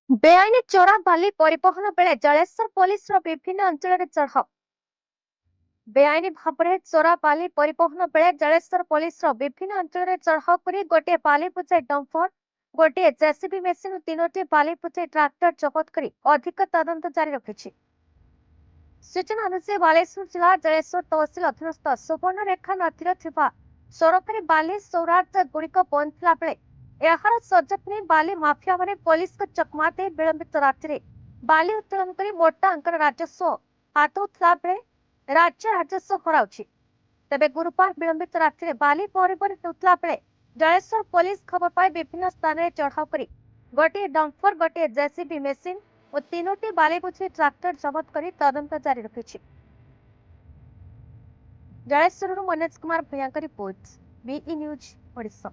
ବେଆଇନ ଚୋରା ବାଲି ପରିବହନ ବେଳେ ଜଳେଶ୍ୱର ପୋଲିସର ବିଭିନ୍ନ ଅଞ୍ଚଳରେ ଚଢ଼ଉ। ବେଆଇନ ଭାବରେ ଚୋରା ବାଲି ପରିବହନ ବେଳେ ଜଳେଶ୍ୱର ପୋଲିସର ବିଭିନ୍ନ ଅଞ୍ଚଳରେ ଚଢ଼ଉ କରି ଗୋଟିଏ ବାଲି ବୋଝେଇ ଡମ୍ପର, ଗୋଟିଏ ଜେସିବି ମେସିନ୍ ଓ 3ଟି ବାଲି ବୋଝେଇ ଟ୍ରାକ୍ଟର ଜବତ କରି ଅଧିକ ତଦନ୍ତ ଜାରି ରଖିଛି। ସୂଚନା ଅନୁସାରେ ବାଲେଶ୍ୱର ଜିଲ୍ଲା ଜଳେଶ୍ୱର ତହସିଲ ଅଧୀନସ୍ଥ ସୁବର୍ଣ୍ଣରେଖା ନଦୀରେ ଥିବା ସରକାରୀ ବାଲି ସୌରାର୍ଦ୍ଦ ଗୁଡ଼ିକ ବନ୍ଦ ଥିଲା ବେଳେ ଏହାର ସଜଗ ନେଇ ବାଲି ମାଫିଆମାନେ ପୋଲିସକୁ ଚକମା ଦେଇ ବିଳମ୍ବିତ ରାତିରେ ବାଲି ଉତ୍ତୋଳନ କରି ମୋଟା ଅଙ୍କର ରାଜସ୍ୱ ହାତଉଥିଲା ବେଳେ ରାଜ୍ୟ ରାଜସ୍ୱ ହରାଉଛି। ତେବେ ଗୁରୁବାର ବିଳମ୍ବିତ ରାତିରେ ବାଲି ପରିବହନ ହେଉଥିଲା ବେଳେ ଜଳେଶ୍ୱର ପୋଲିସ ଖବର ପାଇ ବିଭିନ୍ନ ସ୍ଥାନରେ ଚଢ଼ଉ କରି ଗୋଟିଏ ଡମ୍ପର, ଗୋଟିଏ ଜେସିବି ମେସିନ୍ ଓ 3ଟି ବାଲି ବୋଝେଇ ଟ୍ରାକ୍ଟର ଜବତ କରି ତଦନ୍ତ ଜାରି ରଖିଛି। ଜଳେଶ୍ୱରରୁ ମନୋଜ କୁମାର ଭୂୟାଙ୍କ ରିପୋର୍ଟ, ବିଇ ନ୍ୟୁଜ୍ ଓଡ଼ିଶା।